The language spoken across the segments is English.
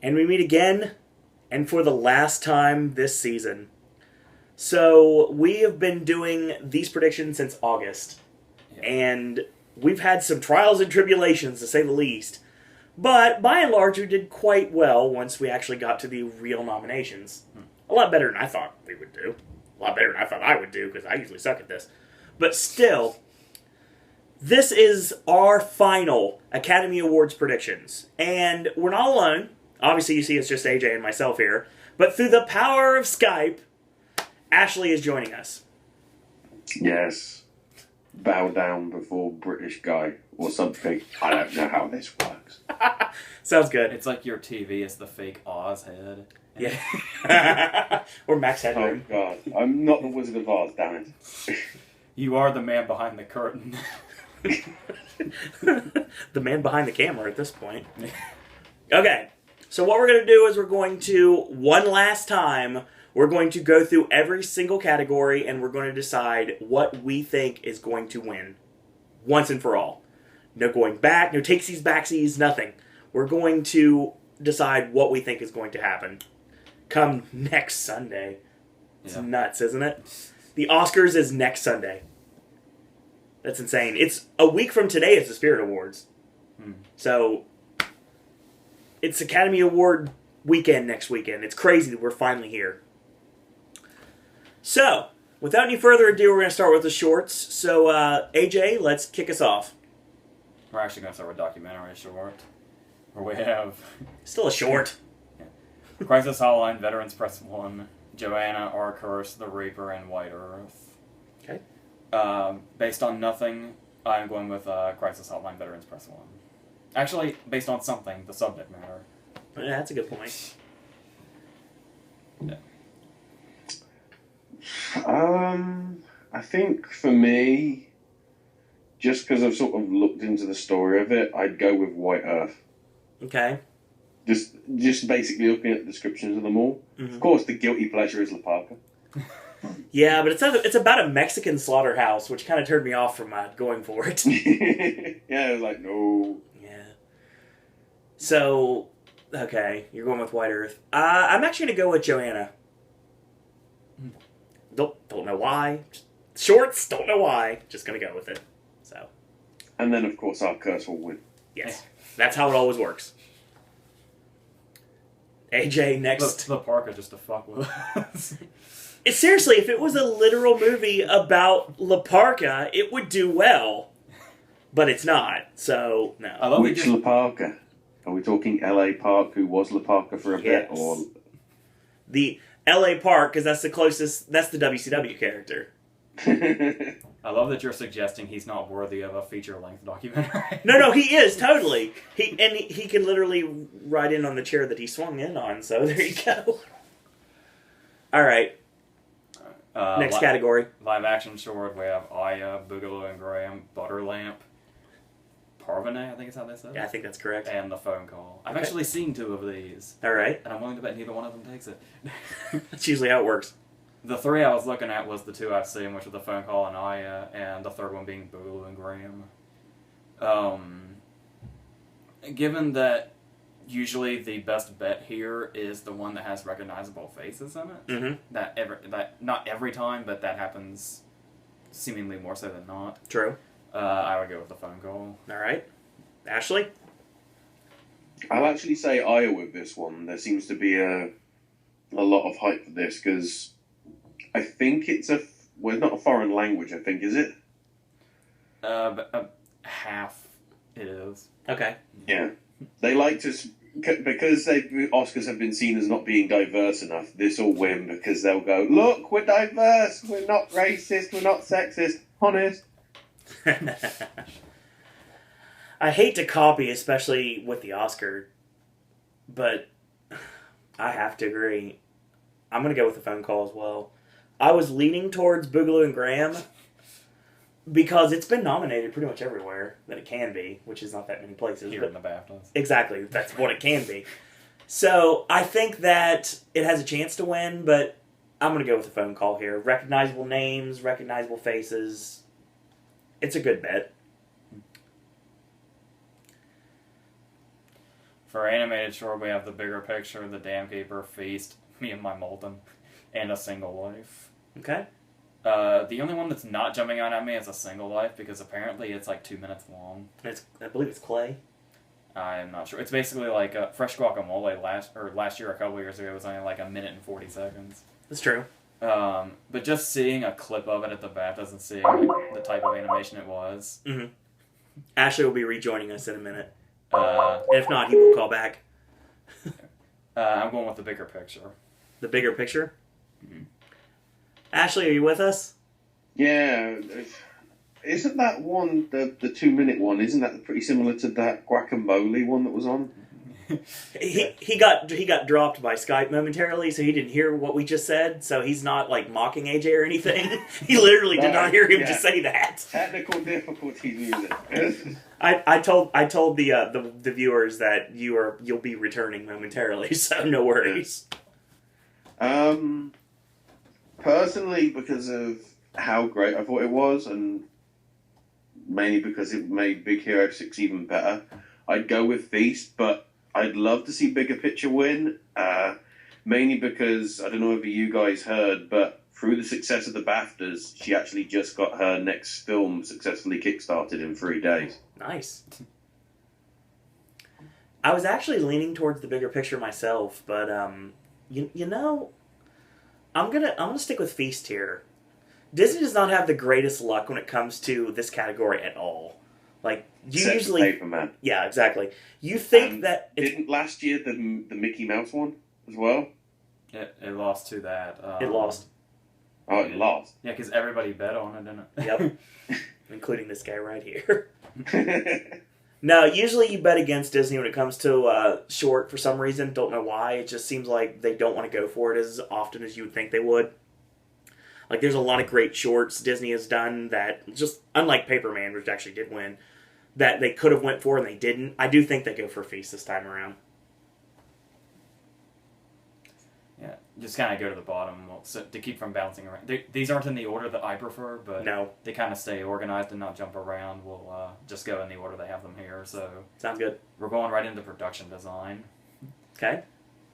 And we meet again, and for the last time this season. So, we have been doing these predictions since August. Yeah. And we've had some trials and tribulations, to say the least. But, by and large, we did quite well once we actually got to the real nominations. A lot better than I thought we would do. A lot better than I thought I would do, because I usually suck at this. But still, this is our final Academy Awards predictions. And we're not alone. Obviously, you see it's just AJ and myself here. But through the power of Skype, Ashley is joining us. Yes. Bow down before British guy or something. I don't know how this works. Sounds good. It's like your TV is the fake Oz head. Yeah. Or Max Headroom. Oh, God. I'm not the Wizard of Oz, damn it. You are the man behind the curtain. The man behind the camera at this point. Okay. So what we're going to do is we're going to, one last time, we're going to go through every single category and we're going to decide what we think is going to win. Once and for all. No going back, no takesies, backsies, nothing. We're going to decide what we think is going to happen. Come next Sunday. It's nuts, isn't it? The Oscars is next Sunday. That's insane. It's a week from today is the Spirit Awards. So, it's Academy Award weekend next weekend. It's crazy that we're finally here. So, without any further ado, we're going to start with the shorts. So, AJ, let's kick us off. We're actually going to start with documentary short. Where we have... Still a short. Crisis Hotline, Veterans Press 1, Joanna, Our Curse, The Reaper, and White Earth. Okay. Based on nothing, I'm going with Crisis Hotline, Veterans Press 1. Actually, based on something, the subject matter. Yeah, that's a good point. Yeah. I think for me, just because I've sort of looked into the story of it, I'd go with White Earth. Okay. Just basically looking at the descriptions of them all. Mm-hmm. Of course, the guilty pleasure is La Parka. Yeah, but it's about a Mexican slaughterhouse, which kind of turned me off from going for it. Yeah, I was like, no. Yeah. So, okay, you're going with White Earth. I'm actually going to go with Joanna. Don't know why. Shorts, don't know why. Just going to go with it. So. And then, of course, Our Curse will win. Yes. That's how it always works. AJ, next. The Parka just to fuck with us. Seriously, if it was a literal movie about La Parka, it would do well. But it's not, so no. Which La Parka? Are we talking L.A. Park, who was La Parka for a bit? Or the L.A. Park, because that's the closest, that's the WCW character. I love that you're suggesting he's not worthy of a feature-length documentary. No, he is, totally. He can literally ride in on the chair that he swung in on, so there you go. All right. Next category. Live action short, we have Aya, Boogaloo and Graham, Butterlamp, Parvane, I think is how they say it. Yeah, I think that's correct. And The Phone Call. I've actually seen 2 of these. All right. And I'm willing to bet neither one of them takes it. That's usually how it works. The 3 I was looking at was the 2 I've seen, which are The Phone Call and Aya, and the third one being Boogaloo and Graham. Given that usually the best bet here is the one that has recognizable faces in it. Mm-hmm. That not every time, but that happens seemingly more so than not. True. I would go with The Phone Call. All right. Ashley? I'll actually say Aya with this one. There seems to be a lot of hype for this, because I think it's it's not a foreign language, I think, is it? Half it is. Okay. Yeah. They like to, because Oscars have been seen as not being diverse enough, this will win because they'll go, look, we're diverse, we're not racist, we're not sexist, honest. I hate to copy, especially with the Oscar, but I have to agree. I'm going to go with The Phone Call as well. I was leaning towards Boogaloo and Graham because it's been nominated pretty much everywhere that it can be, which is not that many places. Here in the BAFTAs. Exactly, that's what it can be. So I think that it has a chance to win, but I'm going to go with The Phone Call here. Recognizable names, recognizable faces. It's a good bet. For animated short, we have The Bigger Picture, The Dam Keeper, Feast, Me and My Molten, and A Single Life. Okay. The only one that's not jumping out at me is A Single Life, because apparently it's like 2 minutes long. I believe it's clay. I'm not sure. It's basically like Fresh Guacamole last year, a couple years ago, was only like 1 minute and 40 seconds. That's true. But just seeing a clip of it at the Baptist and seeing like, the type of animation it was. Mm-hmm. Ashley will be rejoining us in a minute. And if not, he will call back. I'm going with The Bigger Picture. The Bigger Picture? Mm-hmm. Ashley, are you with us? Yeah. Isn't that one, the 2-minute one, isn't that pretty similar to that guacamole one that was on? He got dropped by Skype momentarily, so he didn't hear what we just said, so he's not like mocking AJ or anything. He literally did not hear him just say that. Technical difficulties music. I told the viewers that you'll be returning momentarily, so no worries. Personally, because of how great I thought it was, and mainly because it made Big Hero 6 even better, I'd go with Feast, but I'd love to see Bigger Picture win, mainly because, I don't know if you guys heard, but through the success of the BAFTAs, she actually just got her next film successfully kickstarted in 3 days. Nice. I was actually leaning towards The Bigger Picture myself, but you know, I'm gonna stick with Feast here. Disney does not have the greatest luck when it comes to this category at all. Like Except usually, Paperman. Yeah, exactly. You think that didn't last year the Mickey Mouse one as well? It lost to that. It lost. Oh, it lost. Yeah, because everybody bet on it, didn't it? Yep. Including this guy right here. No, usually you bet against Disney when it comes to short for some reason. Don't know why. It just seems like they don't want to go for it as often as you would think they would. Like, there's a lot of great shorts Disney has done that, just unlike Paperman, which actually did win, that they could have went for and they didn't. I do think they go for Feast this time around. Yeah, just kind of go to the bottom to keep from bouncing around. These aren't in the order that I prefer, but no, they kind of stay organized and not jump around. We'll just go in the order they have them here. So sounds good. We're going right into production design. Okay.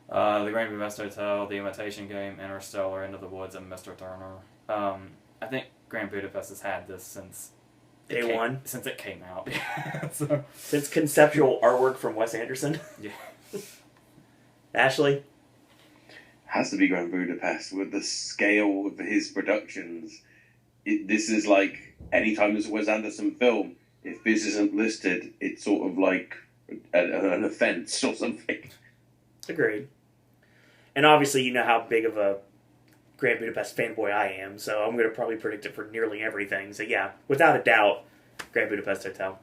The Grand Budapest Hotel, The Imitation Game, Interstellar, Into the Woods, and Mr. Turner. I think Grand Budapest has had this since day one. Since it came out. Since conceptual artwork from Wes Anderson. Yeah. Ashley? Has to be Grand Budapest with the scale of his productions. This is like anytime there's a Wes Anderson film, if this isn't listed, it's sort of like an offense or something. Agreed. And obviously, you know how big of a Grand Budapest fanboy I am, so I'm going to probably predict it for nearly everything. So yeah, without a doubt, Grand Budapest Hotel.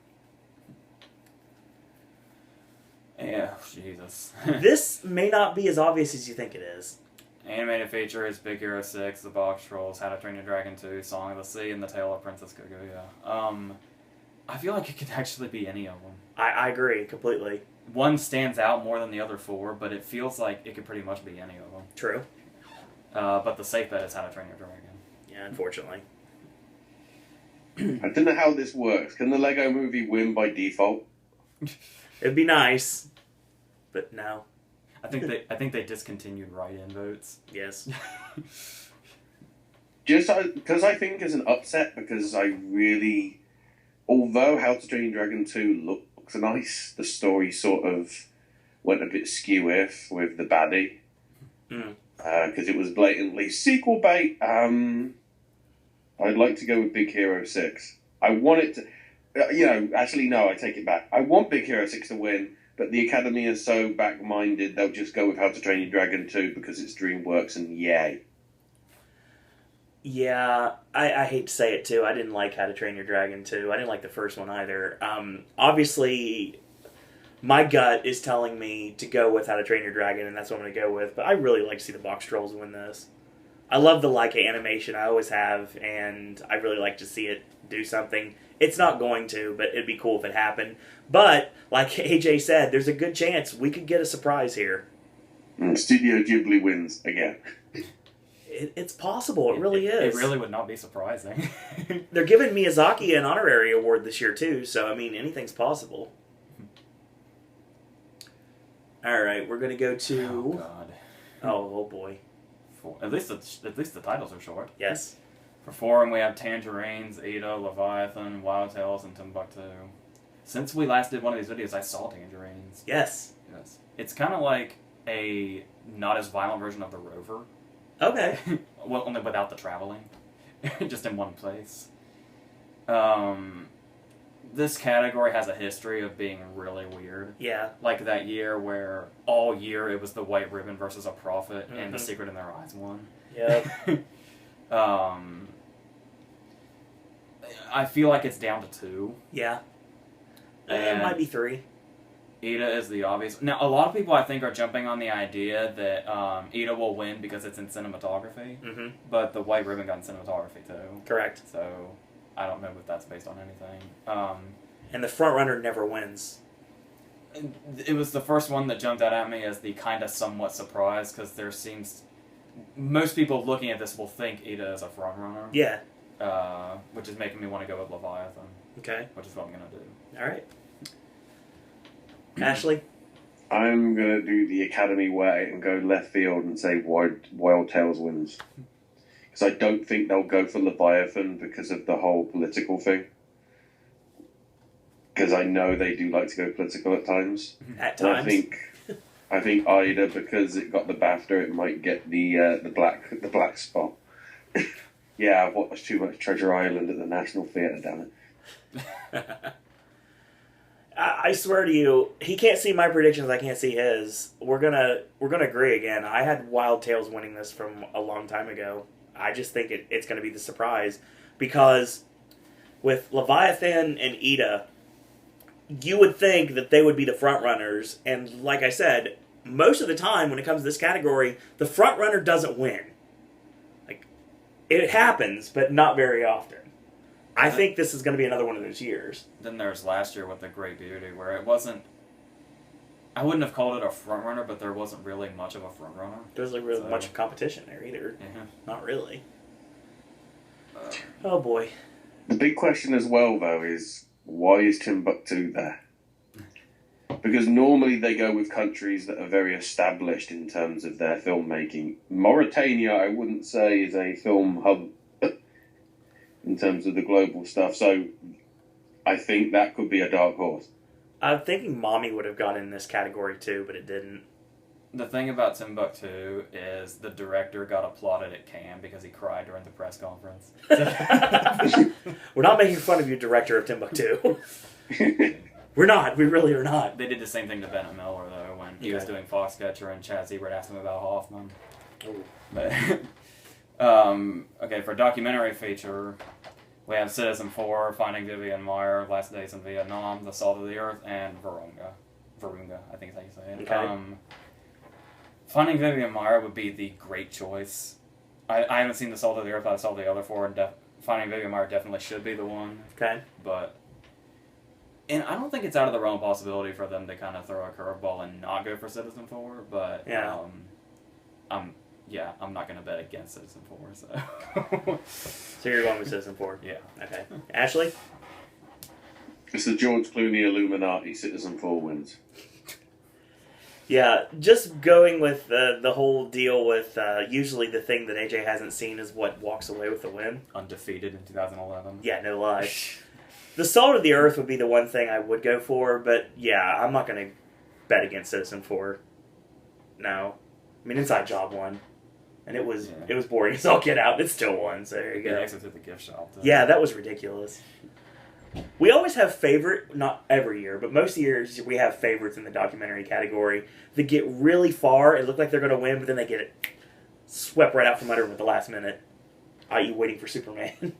Yeah, Jesus. This may not be as obvious as you think it is. Animated feature is Big Hero 6, The Box Trolls, How to Train Your Dragon 2, Song of the Sea, and The Tale of Princess Kaguya. I feel like it could actually be any of them. I agree completely. One stands out more than the other four, but it feels like it could pretty much be any of them. True. But the safe bet is How to Train Your Dragon. Yeah, unfortunately. I don't know how this works. Can the Lego Movie win by default? It'd be nice, but no. I think they discontinued write-in votes. Yes. Just because I think it's an upset, because I really, although How to Train Your Dragon 2 looks nice, the story sort of went a bit skew-if with the baddie. Because it was blatantly sequel bait. I'd like to go with Big Hero 6. I want it to... actually, no, I take it back. I want Big Hero 6 to win, but the Academy is so back-minded, they'll just go with How to Train Your Dragon 2 because it's DreamWorks and yay. Yeah, I hate to say it too. I didn't like How to Train Your Dragon 2. I didn't like the first one either. Obviously, my gut is telling me to go with How to Train Your Dragon, and that's what I'm going to go with. But I really like to see the Box Trolls win this. I love the Leica animation. I always have, and I really like to see it do something. It's not going to, but it'd be cool if it happened. But, like AJ said, there's a good chance we could get a surprise here. And Studio Ghibli wins again. It's possible. It really is. It really would not be surprising. They're giving Miyazaki an honorary award this year, too. So, I mean, anything's possible. All right, we're gonna go Oh to. God. Oh boy. At least the titles are short. Yes. For foreign, we have Tangerines, Ida, Leviathan, Wild Tales, and Timbuktu. Since we last did one of these videos, I saw Tangerines. Yes. Yes. It's kind of like a not as violent version of the Rover. Okay. Well, only without the traveling. Just in one place. This category has a history of being really weird. Yeah. Like that year where all year it was the White Ribbon versus a Prophet, and The Mhm. Secret in Their Eyes won. Yep. I feel like it's down to 2. Yeah. It And might be 3. Ida is the obvious. Now, a lot of people I think are jumping on the idea that Ida will win because it's in cinematography, Mm-hmm. but the White Ribbon got in cinematography too. Correct. So I don't know if that's based on anything. And the front runner never wins. It was the first one that jumped out at me as the kind of somewhat surprise because there seems most people looking at this will think Ida is a front runner. Yeah. Which is making me want to go with Leviathan. Okay. Which is what I'm gonna do. All right. Ashley? I'm going to do the Academy way and go left field and say Wild Tales wins. Because I don't think they'll go for Leviathan because of the whole political thing. Because I know they do like to go political at times. At And times. I think Ida, because it got the BAFTA, it might get the black spot. Yeah, I've watched too much Treasure Island at the National Theatre, damn it. I swear to you, he can't see my predictions. I can't see his. We're gonna agree again. I had Wild Tales winning this from a long time ago. I just think it's gonna be the surprise because with Leviathan and Ida, you would think that they would be the front runners, and like I said, most of the time when it comes to this category, the front runner doesn't win. Like it happens, but not very often. I think this is going to be another one of those years. Then there's last year with The Great Beauty, where it wasn't. I wouldn't have called it a front runner, but there wasn't really much of a front runner. There wasn't really much competition there either. Yeah. Not really. Oh boy. The big question as well, though, is why is Timbuktu there? Because normally they go with countries that are very established in terms of their filmmaking. Mauritania, I wouldn't say, is a film hub in terms of the global stuff. So I think that could be a dark horse. I'm thinking Mommy would have got in this category too, but it didn't. The thing about Timbuktu is the director got applauded at Cannes because he cried during the press conference. We're not making fun of you, director of Timbuktu. We're not. We really are not. They did the same thing to Bennett Miller, though, when he was doing Foxcatcher and Chad Ebert asked him about Hoffman. Oh. But, okay, for documentary feature, we have Citizen 4, Finding Vivian Maier, Last Days in Vietnam, The Salt of the Earth, and Virunga. Virunga, I think is how you say it. Okay. Finding Vivian Maier would be the great choice. I haven't seen The Salt of the Earth, I saw the other 4, and Finding Vivian Maier definitely should be the one. Okay. And I don't think it's out of the realm of possibility for them to kind of throw a curveball and not go for Citizen 4, but Yeah. I'm not going to bet against Citizen 4, so... So you're going with Citizen 4? Yeah. Okay. Ashley? It's the George Clooney Illuminati. Citizen 4 wins. Yeah, just going with the whole deal with usually the thing that AJ hasn't seen is what walks away with the win. Undefeated in 2011. Yeah, no lie. The Salt of the Earth would be the one thing I would go for, but yeah, I'm not going to bet against Citizen 4. No. I mean, Inside Job won. And it was boring as all get out. It still won, so there you go. The exit to the gift shop. Though. Yeah, that was ridiculous. We always have not every year, but most years we have favorites in the documentary category that get really far. It look like they're going to win, but then they get it swept right out from under them at the last minute, i.e. Waiting for Superman.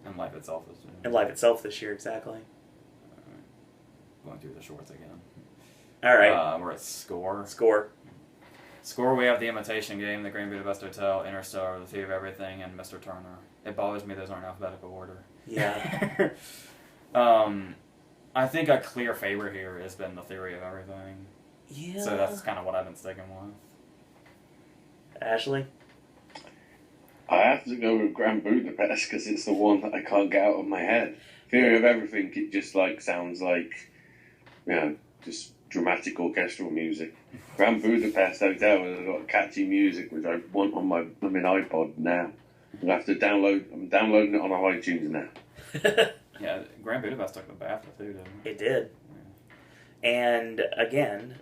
And Life Itself this year. And Life Itself this year, exactly. Going through the shorts again. All right. We're at Score. Score, we have The Imitation Game, The Grand Budapest Hotel, Interstellar, The Theory of Everything, and Mr. Turner. It bothers me those aren't in alphabetical order. Yeah. I think a clear favorite here has been The Theory of Everything. Yeah. So that's kind of what I've been sticking with. Ashley? I have to go with Grand Budapest because it's the one that I can't get out of my head. Theory of Everything, it just sounds like, just dramatic orchestral music. Grand Budapest Hotel has got catchy music, which I want on my iPod now. I'm downloading it on iTunes now. Yeah, Grand Budapest took the BAFTA too, didn't it? It did. Yeah. And again,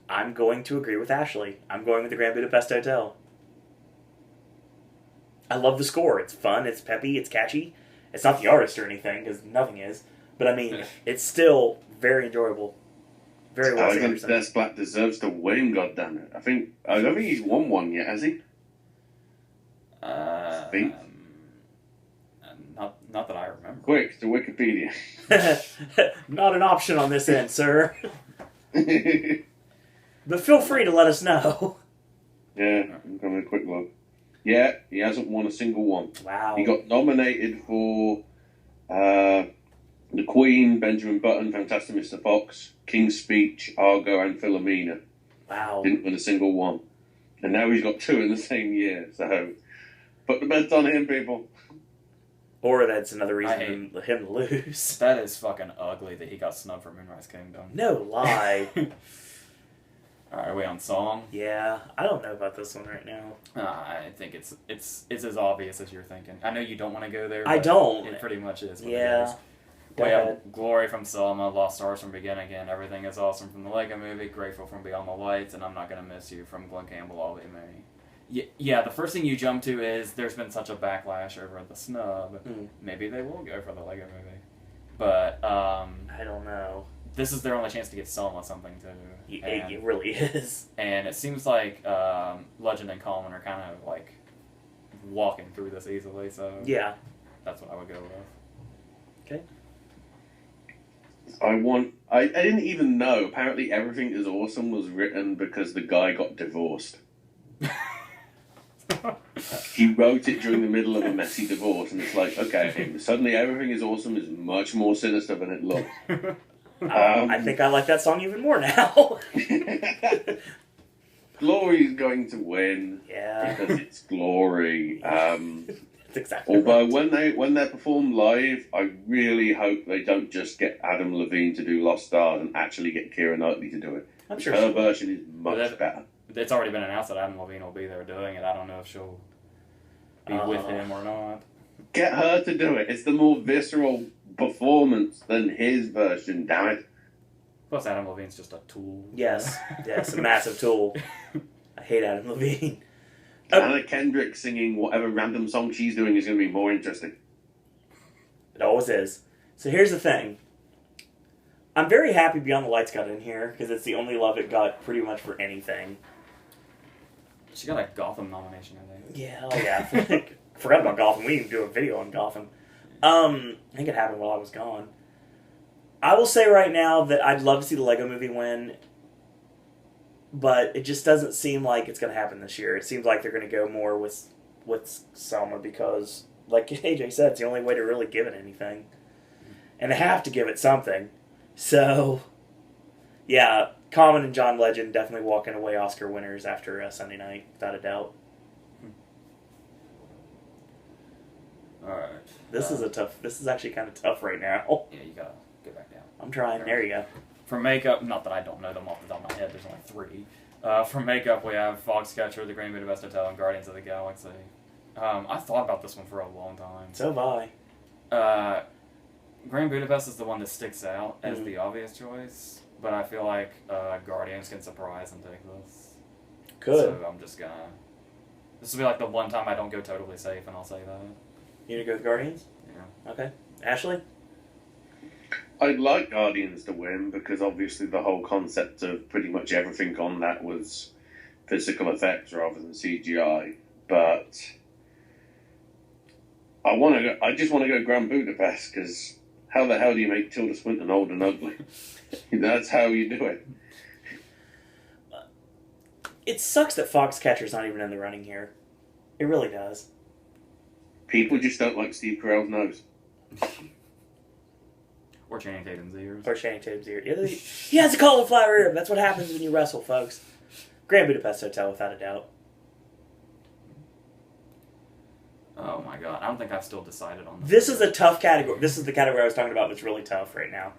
I'm going to agree with Ashley. I'm going with the Grand Budapest Hotel. I love the score. It's fun, it's peppy, it's catchy. It's not the artist or anything, because nothing is. But I mean, it's still very enjoyable. Very well I think Des Black deserves to win, goddammit. I don't think he's won one yet, has he? Not that I remember. Quick, to Wikipedia. Not an option on this end, sir. But feel free to let us know. Yeah, I'm going to a quick look. Yeah, he hasn't won a single one. Wow. He got nominated for The Queen, Benjamin Button, Fantastic Mr. Fox, King's Speech, Argo, and Philomena. Wow. Didn't win a single one. And now he's got two in the same year, so put the bets on him, people. Or that's another reason for him to lose. That is fucking ugly that he got snubbed for Moonrise Kingdom. No lie. Alright, are we on song? Yeah, I don't know about this one right now. I think it's as obvious as you're thinking. I know you don't want to go there. I but don't. It pretty much is. Yeah. We have Glory from Selma, Lost Stars from Begin Again, Everything is Awesome from the Lego Movie, Grateful from Beyond the Lights, and I'm Not Gonna Miss You from Glenn Campbell, I'll Be Me. Yeah, the first thing you jump to is there's been such a backlash over the snub. Maybe they will go for the Lego Movie. But, I don't know. This is their only chance to get Selma something, too. It really is. And it seems like Legend and Common are kind of, like, walking through this easily, so... Yeah. That's what I would go with. Okay. I didn't even know. Apparently Everything is Awesome was written because the guy got divorced. He wrote it during the middle of a messy divorce, and it's like, okay, suddenly Everything is Awesome is much more sinister than it looks. I think I like that song even more now. Glory's going to win. Yeah. Because it's Glory. That's exactly Although right. when they're performed live, I really hope they don't just get Adam Levine to do Lost Stars and actually get Keira Knightley to do it. I'm sure her version is much better. It's already been announced that Adam Levine will be there doing it. I don't know if she'll be with him or not. Get her to do it. It's the more visceral performance than his version, damn it. Plus, Adam Levine's just a tool. Yes, a massive tool. I hate Adam Levine. Anna Kendrick singing whatever random song she's doing is going to be more interesting. It always is. So here's the thing. I'm very happy Beyond the Lights got in here, because it's the only love it got pretty much for anything. She got a Gotham nomination, I think. Yeah, oh yeah. Forgot about Gotham. We didn't do a video on Gotham. I think it happened while I was gone. I will say right now that I'd love to see the Lego Movie win, but it just doesn't seem like it's going to happen this year. It seems like they're going to go more with Selma because, like AJ said, it's the only way to really give it anything. And they have to give it something. So, yeah, Common and John Legend definitely walking away Oscar winners after Sunday night, without a doubt. Alright. This is actually kind of tough right now. Yeah, you gotta get back down. I'm trying. There you go. For makeup, not that I don't know them off the top of my head, there's only three. For makeup, we have Foxcatcher, The Grand Budapest Hotel, and Guardians of the Galaxy. I thought about this one for a long time. So have I. Grand Budapest is the one that sticks out as the obvious choice, but I feel like Guardians can surprise and take this. Could. So I'm just gonna... This will be like the one time I don't go totally safe, and I'll say that. You gonna go with Guardians? Yeah. Okay. Ashley? I'd like Guardians to win because obviously the whole concept of pretty much everything on that was physical effects rather than CGI. But I just want to go Grand Budapest because how the hell do you make Tilda Swinton old and ugly? That's how you do it. It sucks that Foxcatcher's not even in the running here. It really does. People just don't like Steve Carell's nose. Or Channing Tatum's ears. Or Channing Tatum's ear. He has a cauliflower ear. That's what happens when you wrestle, folks. Grand Budapest Hotel, without a doubt. Oh my god, I don't think I've still decided on this. This is a tough category. This is the category I was talking about that's really tough right now.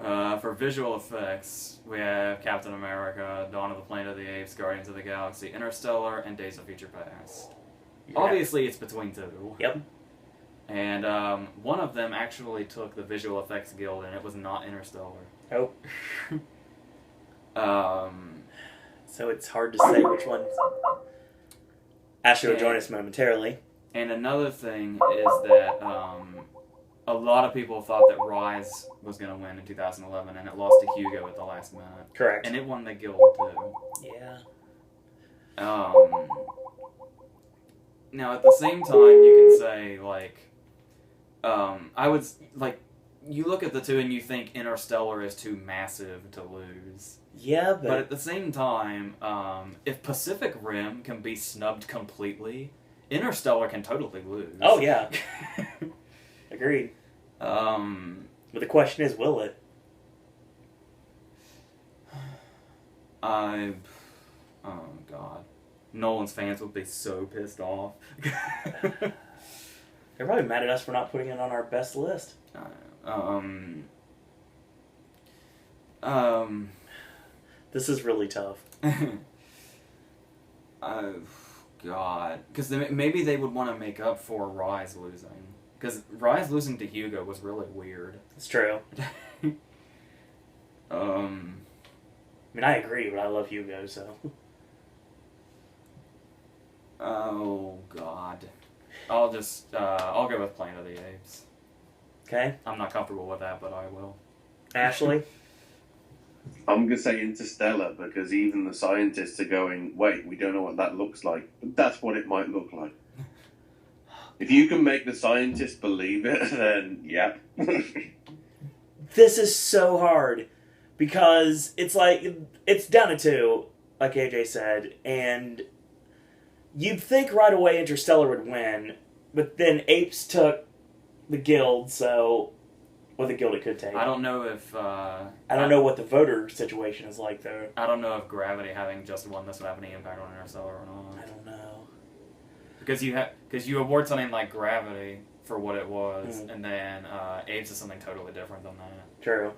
For visual effects, we have Captain America, Dawn of the Planet of the Apes, Guardians of the Galaxy, Interstellar, and Days of Future Past. Yeah. Obviously, it's between two. Yep. And one of them actually took the Visual Effects Guild, and it was not Interstellar. Oh. Um, So it's hard to say which one. Ashley will join us momentarily. and another thing is that a lot of people thought that Rise was going to win in 2011, and it lost to Hugo at the last minute. Correct. And it won the Guild, too. Yeah. Now, at the same time, you can say, like, I would, like, you look at the two and you think Interstellar is too massive to lose. Yeah, But at the same time, if Pacific Rim can be snubbed completely, Interstellar can totally lose. Oh, yeah. Agreed. But But the question is, will it? oh god. Nolan's fans would be so pissed off. They're probably mad at us for not putting it on our best list. This is really tough. Oh god. Because maybe they would want to make up for Rise losing. Because Rise losing to Hugo was really weird. It's true. Um, I mean, I agree, but I love Hugo, so. oh god. I'll go with Planet of the Apes. Okay. I'm not comfortable with that, but I will. Ashley? I'm going to say Interstellar because even the scientists are going, wait, we don't know what that looks like. But that's what it might look like. If you can make the scientists believe it, then yeah. This is so hard because it's like, it's down to two, like AJ said, and you'd think right away Interstellar would win, but then Apes took the Guild, so, or the Guild it could take. I don't know if I don't know what the voter situation is like, though. I don't know if Gravity having just won this would have any impact on Interstellar or not. I don't know. Because you award something like Gravity for what it was, Mhm. and then Apes is something totally different than that. True.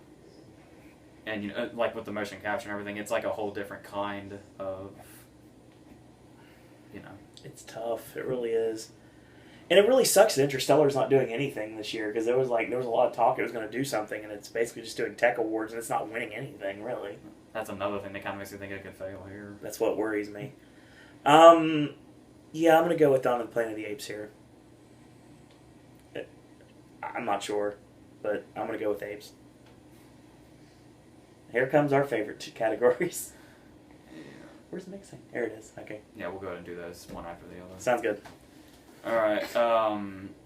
And you know, like with the motion capture and everything, it's like a whole different kind of, you know. It's tough. It really is. And it really sucks that Interstellar's not doing anything this year because there was a lot of talk it was going to do something, and it's basically just doing tech awards, and it's not winning anything really. That's another thing that kind of makes me think it could fail here. That's what worries me. Yeah, I'm going to go with Dawn of the Planet of the Apes here. I'm not sure, but I'm going to go with Apes. Here comes our favorite two categories. Yeah. Where's the mixing? There it is. Okay. Yeah, we'll go ahead and do those one after the other. Sounds good. Alright,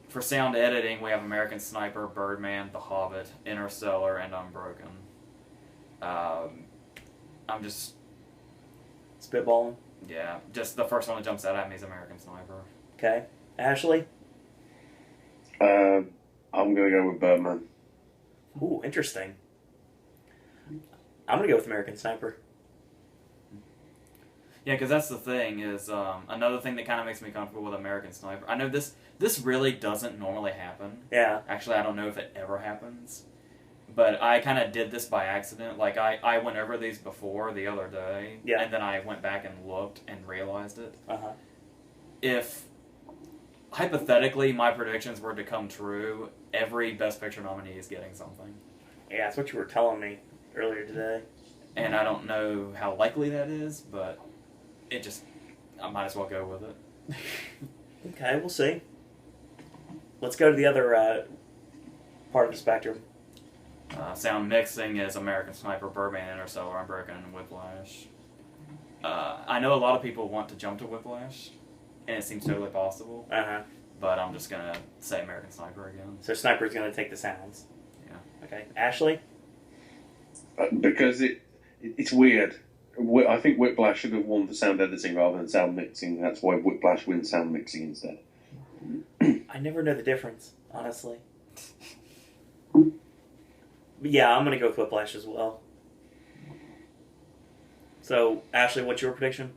for sound editing, we have American Sniper, Birdman, The Hobbit, Interstellar, and Unbroken. I'm just... Spitballing. Yeah, just the first one that jumps out at me is American Sniper. Okay. Ashley? I'm going to go with Birdman. Ooh, interesting. I'm going to go with American Sniper. Yeah, because that's the thing, is another thing that kind of makes me comfortable with American Sniper. I know this really doesn't normally happen. Yeah. Actually, I don't know if it ever happens. But I kind of did this by accident. Like, I went over these before the other day, Yeah. and then I went back and looked and realized it. Uh-huh. If, hypothetically, my predictions were to come true, every Best Picture nominee is getting something. Yeah, that's what you were telling me earlier today. And I don't know how likely that is, but I might as well go with it. Okay, we'll see. Let's go to the other part of the spectrum. Sound mixing is American Sniper, Birdman, Interstellar, Unbroken, and Whiplash. I know a lot of people want to jump to Whiplash, and it seems totally possible, Uh-huh. but I'm just going to say American Sniper again. So Sniper's going to take the sounds. Yeah. Okay. Ashley? Because it's weird. I think Whiplash should have won for sound editing rather than sound mixing. That's why Whiplash wins sound mixing instead. I never know the difference, honestly. But yeah, I'm going to go with Whiplash as well. So, Ashley, what's your prediction?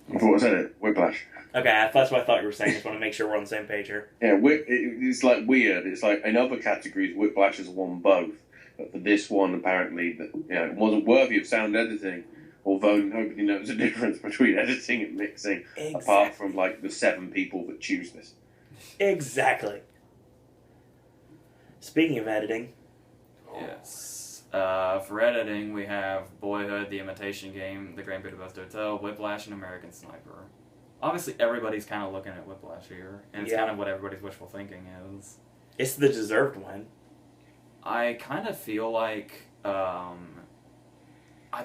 What was it? Whiplash. Okay, that's what I thought you were saying. Just want to make sure we're on the same page here. Yeah, it's like weird. It's like in other categories, Whiplash has won both, but for this one, apparently, it wasn't worthy of sound editing. Although nobody knows the difference between editing and mixing, apart from like the 7 people that choose this. Exactly. Speaking of editing. Yes. For editing, we have Boyhood, The Imitation Game, The Grand Budapest Hotel, Whiplash, and American Sniper. Obviously, everybody's kind of looking at Whiplash here, and it's kind of what everybody's wishful thinking is. It's the deserved one. I kind of feel like, I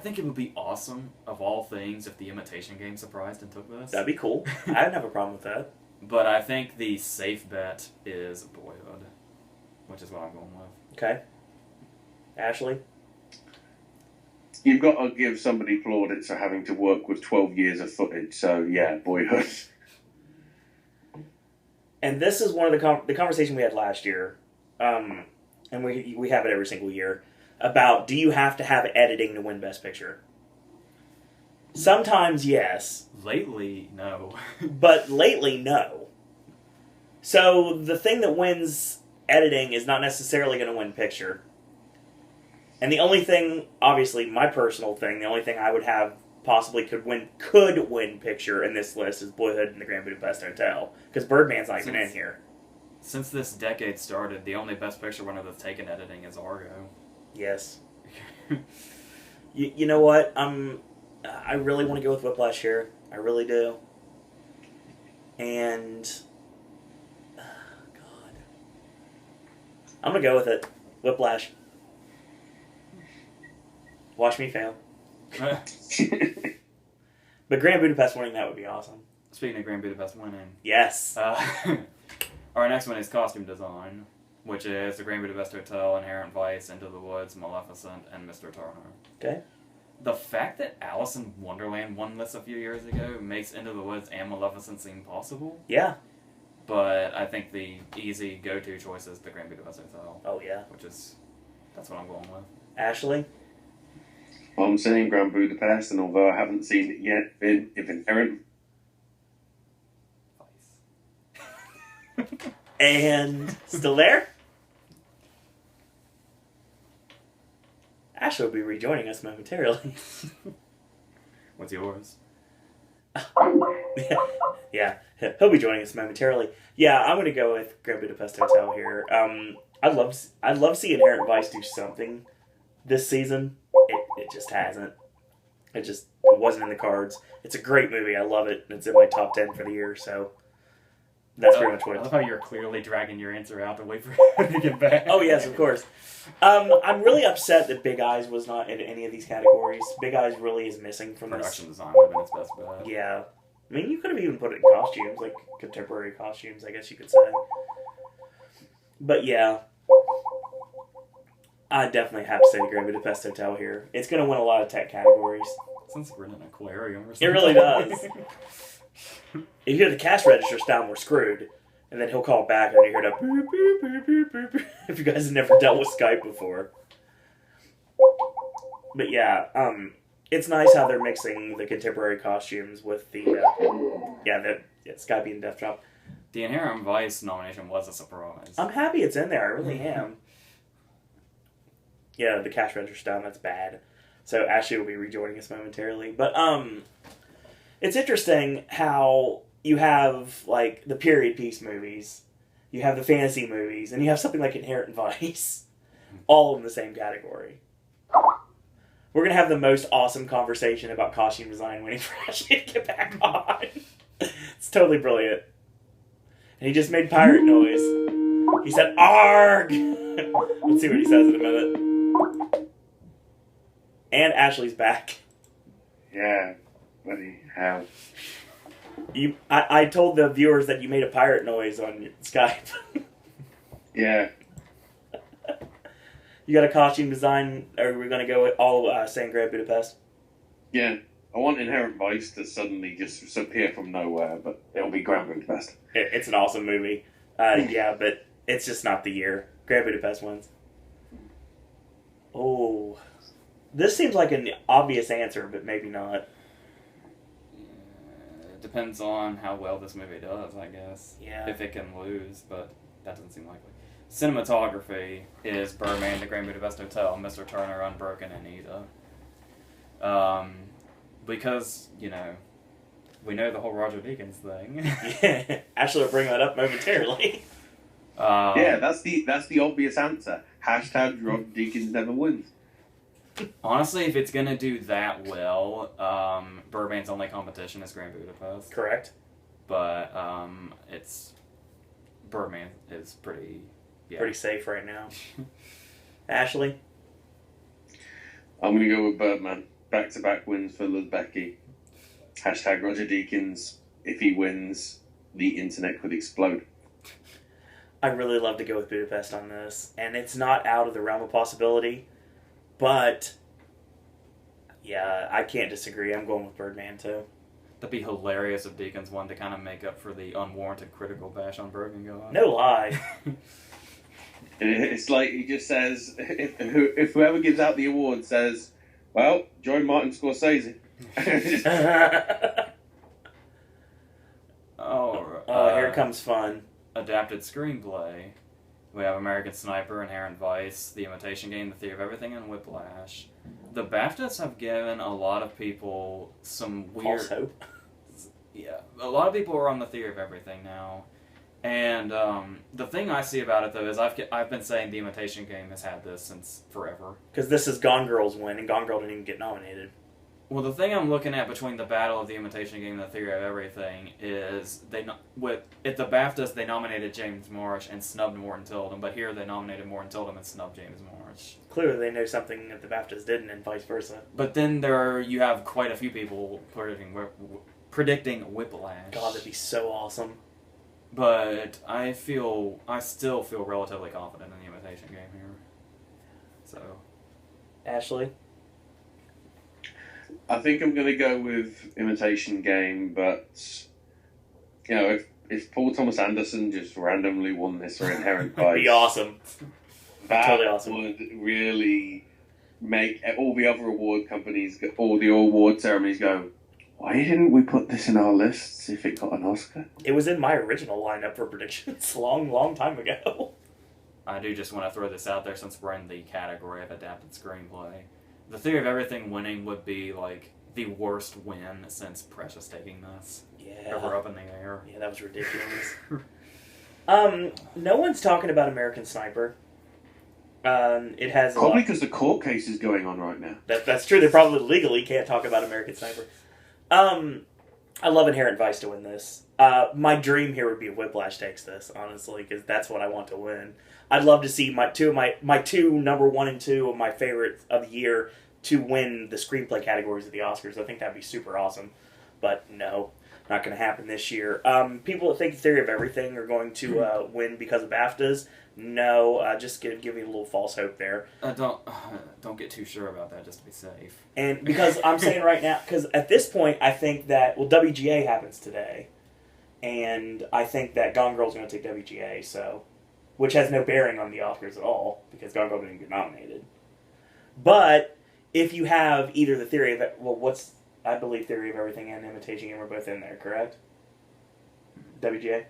think it would be awesome, of all things, if The Imitation Game surprised and took this. That'd be cool. I don't have a problem with that. But I think the safe bet is Boyhood, which is what I'm going with. Okay. Ashley? You've got to give somebody plaudits for having to work with 12 years of footage, so yeah, Boyhood. And this is one of the conversation we had last year, and we have it every single year, about do you have to have editing to win Best Picture? Sometimes, yes. Lately, no. But lately, no. So the thing that wins editing is not necessarily going to win picture. And the only thing, obviously, my personal thing, the only thing I would have possibly could win picture in this list is Boyhood and the Grand Budapest Hotel. Because Birdman's not even in here. Since this decade started, the only Best Picture winner that's taken editing is Argo. Yes. you know what? I really want to go with Whiplash here. I really do. And... God. I'm going to go with it. Whiplash. Watch me fail. But Grand Budapest winning, that would be awesome. Speaking of Grand Budapest winning. Yes. Our next one is costume design, which is the Grand Budapest Hotel, Inherent Vice, Into the Woods, Maleficent, and Mr. Turner. Okay. The fact that Alice in Wonderland won this a few years ago makes Into the Woods and Maleficent seem possible. Yeah. But I think the easy go-to choice is the Grand Budapest Hotel. Oh, yeah. That's what I'm going with. Ashley? Well, I'm saying Grand Budapest, and although I haven't seen it yet, if Inherent... And still there? Ashley will be rejoining us momentarily. What's yours? Yeah, he'll be joining us momentarily. Yeah, I'm gonna go with Grand Budapest Hotel here. I'd love to see Inherent Vice do something this season. It just hasn't. It wasn't in the cards. It's a great movie. I love it. It's in my top 10 for the year. So that's pretty much what. I love how you're clearly dragging your answer out to wait for him to get back. Oh yes, of course. I'm really upset that Big Eyes was not in any of these categories. Big Eyes really is missing from Production this. design would have been its best bet. Yeah. I mean, you could have even put it in costumes, like contemporary costumes, I guess you could say. But yeah, I definitely have to say the Grand Budapest Hotel here. It's going to win a lot of tech categories. Sounds like we're in an aquarium or It something. really does. If you hear the cash registers down, we're screwed. And then he'll call back and you hear that boop, boop, boop, boop, boop, boop, if you guys have never dealt with Skype before. But yeah, it's nice how they're mixing the contemporary costumes with the Skype and Death Drop. The Inherent Vice nomination was a surprise. I'm happy it's in there. I really am. Yeah, the cash register's down. That's bad. So Ashley will be rejoining us momentarily. But it's interesting how you have like the period piece movies, you have the fantasy movies, and you have something like Inherent Vice, all in the same category. We're gonna have the most awesome conversation about costume design waiting for Ashley to get back on. It's totally brilliant. And he just made pirate noise. He said, "Arg!" Let's see what he says in a minute. And Ashley's back. Yeah, bloody hell. I told the viewers that you made a pirate noise on Skype. Yeah. You got a costume design, or are we going to go with all saying Grand Budapest? Yeah. I want Inherent Vice to suddenly just appear from nowhere, but it'll be Grand Budapest. It's an awesome movie. Yeah, but it's just not the year. Grand Budapest wins. Oh. This seems like an obvious answer, but maybe not. depends on how well this movie does, I guess. Yeah. If it can lose, but that doesn't seem likely. Cinematography is Birdman, The Grand Budapest Hotel, Mr. Turner, Unbroken, and Ida. Because, you know, we know the whole Roger Deakins thing. Yeah. Ashley will bring that up momentarily. Yeah, that's the obvious answer. Hashtag Roger Deakins never wins. Honestly, if it's gonna do that well, Birdman's only competition is Grand Budapest. Correct. But it's Birdman is pretty safe right now. Ashley? I'm going to go with Birdman. Back-to-back wins for Luzbecki. Hashtag Roger Deakins. If he wins, the internet could explode. I'd really love to go with Budapest on this, and it's not out of the realm of possibility, but yeah, I can't disagree. I'm going with Birdman too. That'd be hilarious if Deakins won to kind of make up for the unwarranted critical bash on Bergen going. No lie. It's like he just says, if whoever gives out the award says, well, join Martin Scorsese. Here comes fun. Adapted screenplay. We have American Sniper, Inherent Vice, The Imitation Game, The Theory of Everything, and Whiplash. The BAFTAs have given a lot of people some weird... False hope. Yeah, a lot of people are on The Theory of Everything now. And the thing I see about it, though, is I've been saying The Imitation Game has had this since forever. Because this is Gone Girl's win, and Gone Girl didn't even get nominated. Well, the thing I'm looking at between the Battle of the Imitation Game and The Theory of Everything is at the BAFTAs they nominated James Marsh and snubbed Morton Tilden, but here they nominated Morton Tilden and snubbed James Marsh. Clearly, they know something that the BAFTAs didn't, and vice versa. But then you have quite a few people predicting Whiplash. God, that'd be so awesome. But I still feel relatively confident in The Imitation Game here. So, Ashley? I think I'm going to go with Imitation Game, but you know, if Paul Thomas Anderson just randomly won this for Inherent Vice, that'd be awesome. That totally awesome. would really make all the other award companies, all the award ceremonies go, why didn't we put this in our lists if it got an Oscar? It was in my original lineup for predictions long time ago. I do just want to throw this out there since we're in the category of adapted screenplay. The Theory of Everything winning would be like the worst win since Precious taking this. Yeah. Over up in the air. Yeah, that was ridiculous. No one's talking about American Sniper. It has probably because the court case is going on right now. That's true. They probably legally can't talk about American Sniper. I love Inherent Vice to win this. My dream here would be if Whiplash takes this, honestly, because that's what I want to win. I'd love to see my two number 1 and 2 of my favorites of the year to win the screenplay categories of the Oscars. I think that'd be super awesome. But no, not going to happen this year. People that think Theory of Everything are going to win because of BAFTAs, no, just give me a little false hope there. Don't get too sure about that, just to be safe. And because I'm saying right now, because at this point, I think that, WGA happens today. And I think that Gone Girl's going to take WGA, so, which has no bearing on the Oscars at all, because Gone Girl didn't get nominated. But if you have either the Theory of, I believe Theory of Everything and Imitation Game are both in there, correct? WGA?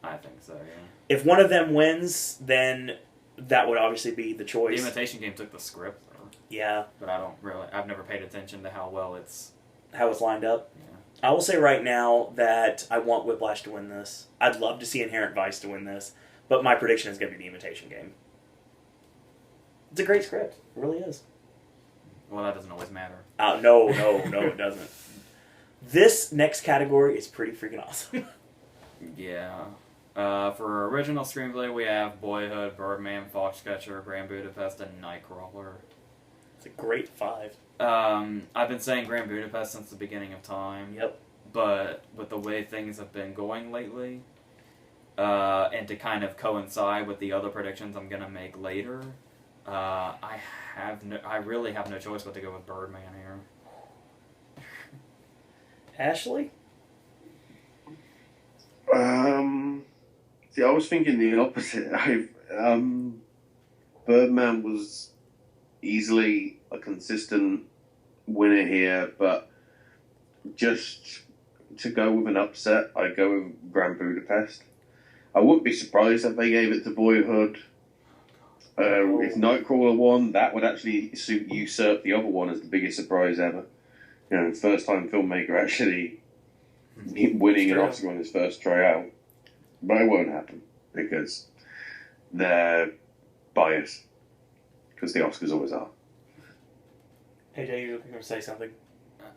I think so, yeah. If one of them wins, then that would obviously be the choice. The Imitation Game took the script, though. Yeah. But I've never paid attention to how well it's lined up. Yeah. I will say right now that I want Whiplash to win this. I'd love to see Inherent Vice to win this, but my prediction is going to be The Imitation Game. It's a great script. It really is. Well, that doesn't always matter. No, it doesn't. This next category is pretty freaking awesome. Yeah. For original screenplay, we have Boyhood, Birdman, Foxcatcher, Grand Budapest, and Nightcrawler. It's a great 5. I've been saying Grand Budapest since the beginning of time. Yep. But with the way things have been going lately, and to kind of coincide with the other predictions I'm going to make later, I really have no choice but to go with Birdman here. Ashley? See, I was thinking the opposite. Birdman was easily a consistent winner here, but just to go with an upset, I'd go with Grand Budapest. I wouldn't be surprised if they gave it to Boyhood. If Nightcrawler won, that would actually usurp the other one as the biggest surprise ever. You know, first time filmmaker actually winning an Oscar on his first tryout. But it won't happen because they're biased. Because the Oscars always are. Hey Jay, you're going to say something?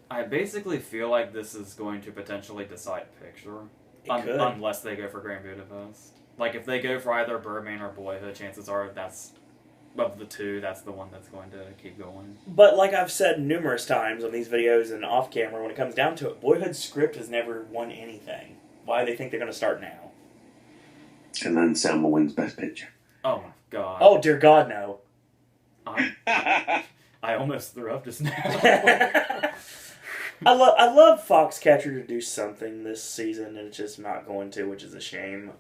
I basically feel like this is going to potentially decide picture. Unless they go for Grand Budapest. Like, if they go for either Birdman or Boyhood, chances are that's, of the two, that's the one that's going to keep going. But like I've said numerous times on these videos and off camera, when it comes down to it, Boyhood's script has never won anything. Why do they think they're going to start now? And then Selma wins Best Picture. Oh my god. Oh dear God, no. I almost threw up just now. I love Foxcatcher to do something this season, and it's just not going to, which is a shame.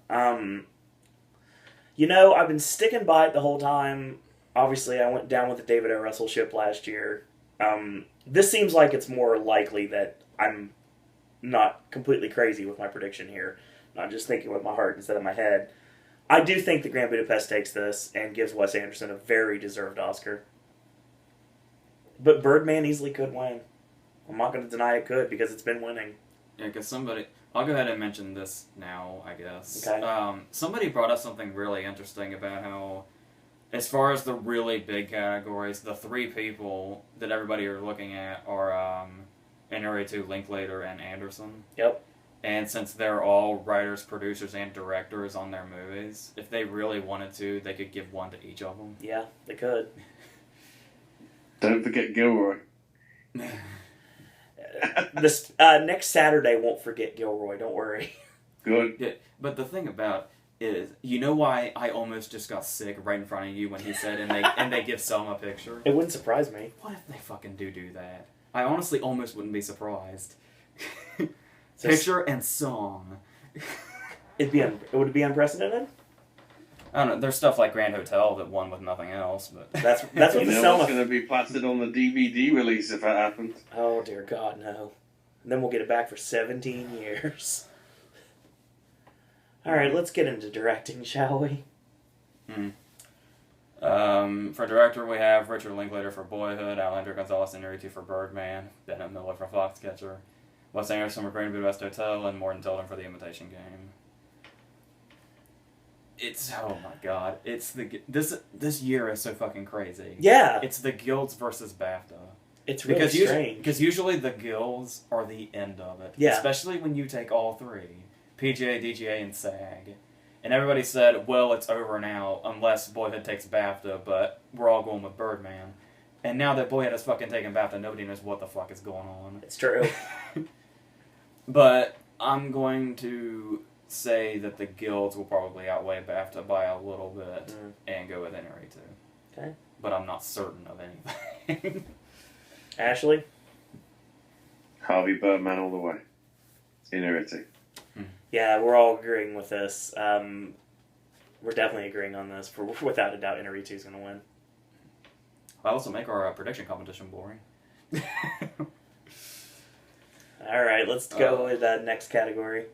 You know, I've been sticking by it the whole time. Obviously, I went down with the David O. Russell ship last year. This seems like it's more likely that I'm not completely crazy with my prediction here. Not just thinking with my heart instead of my head. I do think that Grand Budapest takes this and gives Wes Anderson a very deserved Oscar. But Birdman easily could win. I'm not going to deny it could, because it's been winning. Yeah, because somebody... I'll go ahead and mention this now, I guess. Okay. Somebody brought up something really interesting about how, as far as the really big categories, the three people that everybody are looking at are Inarritu, Linklater, and Anderson. Yep. And since they're all writers, producers, and directors on their movies, if they really wanted to, they could give one to each of them. Yeah, they could. Don't forget Gilroy. This next Saturday won't forget Gilroy, don't worry. Good. Yeah, but the thing about is, you know why I almost just got sick right in front of you when he said, and they give Selma a picture? It wouldn't surprise me. What if they fucking do that? I honestly almost wouldn't be surprised. So Picture and song. Would it be unprecedented? I don't know. There's stuff like Grand Hotel that won with nothing else, but That's what You the know Selma. what's going to be plastered on the DVD release if that happens? Oh dear God, no. And then we'll get it back for 17 years. All right, let's get into directing, shall we? For director, we have Richard Linklater for Boyhood, Alejandro Gonzalez Inarritu for Birdman, Bennett Miller for Foxcatcher, Wes Anderson for Grand Budapest Hotel, and Morton Tilden for The Imitation Game. It's, oh my god, it's this year is so fucking crazy. Yeah. It's the Guilds versus BAFTA. It's really strange. Because usually the Guilds are the end of it. Yeah. Especially when you take all three, PGA, DGA, and SAG. And everybody said, well, it's over now, unless Boyhood takes BAFTA, but we're all going with Birdman. And now that Boyhood has fucking taken BAFTA, nobody knows what the fuck is going on. It's true. But I'm going to say that the Guilds will probably outweigh BAFTA by a little bit and go with Inarritu. Okay. But I'm not certain of anything. Ashley? Harvey Birdman all the way. Inarritu. Yeah, we're all agreeing with this. We're definitely agreeing on this. Without a doubt, Inarritu's going to win. I also make our prediction competition boring. All right, let's go with next category.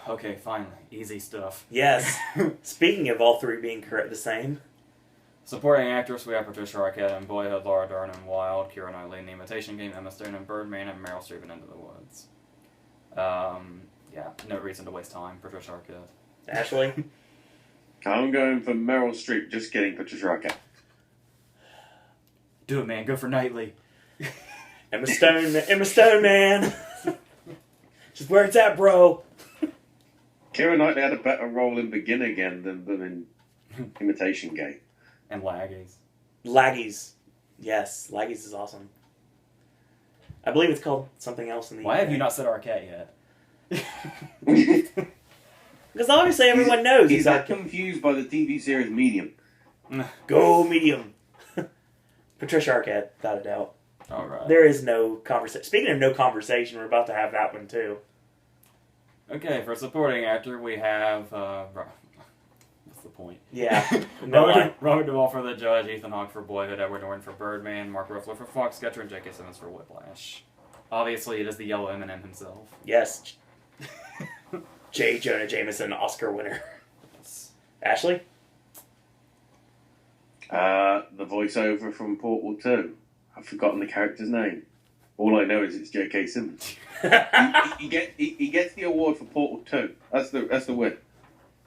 Okay, finally. Easy stuff. Yes. Speaking of all three being correct, the same. Supporting actress, we have Patricia Arquette in Boyhood, Laura Dern in Wild, Keira Knightley in The Imitation Game, Emma Stone in Birdman, and Meryl Streep in Into the Woods. Yeah, no reason to waste time. Patricia Arquette. Ashley? I'm going for Meryl Streep. Just kidding, Patricia Arquette. Do it, man. Go for Knightley. Emma Stone, man. Just where it's at, bro. Keira Knightley had a better role in Begin Again than in Imitation Game. And Laggies. Laggies. Yes, Laggies is awesome. I believe it's called something else in the Why UK. have you not said Arquette yet? Because obviously everyone knows. He's that confused by the TV series Medium. Go Medium. Patricia Arquette, without a doubt. All right. There is no conversation. Speaking of no conversation, we're about to have that one too. Okay, for supporting actor, we have... what's the point? Yeah. No lie. Robert Duvall for The Judge, Ethan Hawke for Boyhood, Edward Norton for Birdman, Mark Ruffalo for Foxcatcher, and J.K. Simmons for Whiplash. Obviously, it is the Yellow M&M himself. Yes. J. Jonah Jameson, Oscar winner. Ashley? The voiceover from Portal 2. I've forgotten the character's name. All I know is it's J.K. Simmons. he gets the award for Portal 2. That's the win.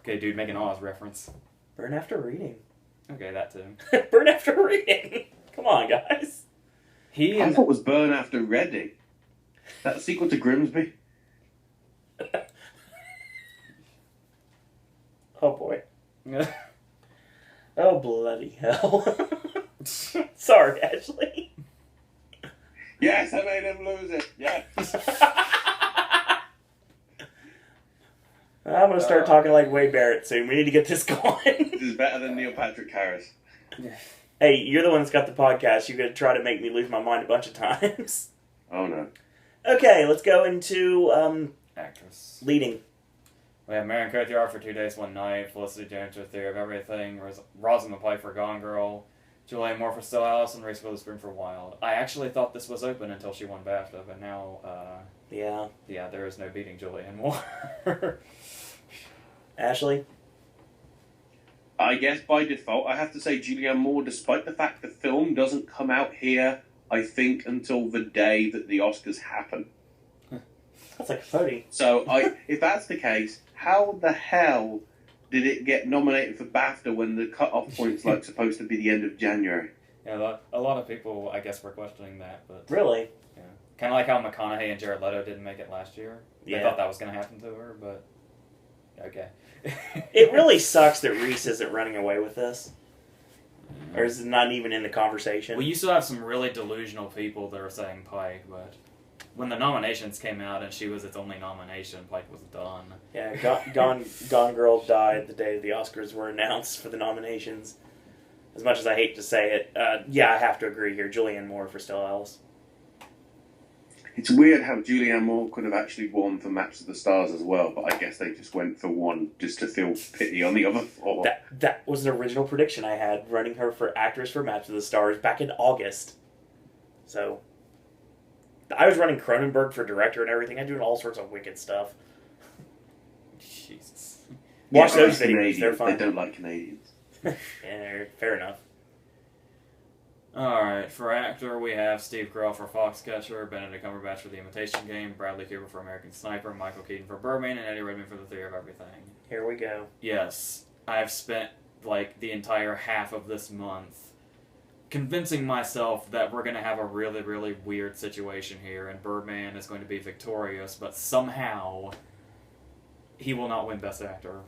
Okay, dude, make an Oz reference. Burn after reading. Okay, that too. Burn after reading. Come on, guys. I thought it was Burn After Reading. That sequel to Grimsby? Oh, boy. Oh, bloody hell. Sorry, Ashley. Yes, I made him lose it. Yes. I'm going to start talking like Wade Barrett soon. We need to get this going. This is better than Neil Patrick Harris. Hey, you're the one that's got the podcast. You're going to try to make me lose my mind a bunch of times. Oh, no. Okay, let's go into Actress. leading. We have Marion Cotillard for 2 Days, One Night, Felicity Jones for Theory of Everything, Rosamund Pike for Gone Girl, Julianne Moore for Still Alice, and Reese Witherspoon for Wild. I actually thought this was open until she won BAFTA, but now, yeah, there is no beating Julianne Moore. Ashley? I guess by default, I have to say Julianne Moore, despite the fact the film doesn't come out here, I think, until the day that the Oscars happen. That's like a pony. So, if that's the case, how the hell did it get nominated for BAFTA when the cut-off point's like supposed to be the end of January? Yeah, a lot of people, I guess, were questioning that, but... Really? Yeah. Kind of like how McConaughey and Jared Leto didn't make it last year. They thought that was going to happen to her, but... Okay. It really sucks that Reese isn't running away with this. Or is it not even in the conversation? Well, you still have some really delusional people that are saying Pike, but... When the nominations came out and she was its only nomination, Pike was done. Yeah, Gone Girl died the day the Oscars were announced for the nominations. As much as I hate to say it, yeah, I have to agree here. Julianne Moore for Still Alice. It's weird how Julianne Moore could have actually won for Maps of the Stars as well, but I guess they just went for one just to feel pity on the other four. That was an original prediction I had, running her for actress for Maps of the Stars back in August. So... I was running Cronenberg for director and everything. I'm doing all sorts of wicked stuff. Jesus. Watch those videos. Canadians. They're fun. They don't like Canadians. Yeah, fair enough. Alright, for actor, we have Steve Carell for Foxcatcher, Benedict Cumberbatch for The Imitation Game, Bradley Cooper for American Sniper, Michael Keaton for Birdman, and Eddie Redmayne for The Theory of Everything. Here we go. Yes, I've spent, the entire half of this month convincing myself that we're going to have a really, really weird situation here, and Birdman is going to be victorious, but somehow he will not win Best Actor.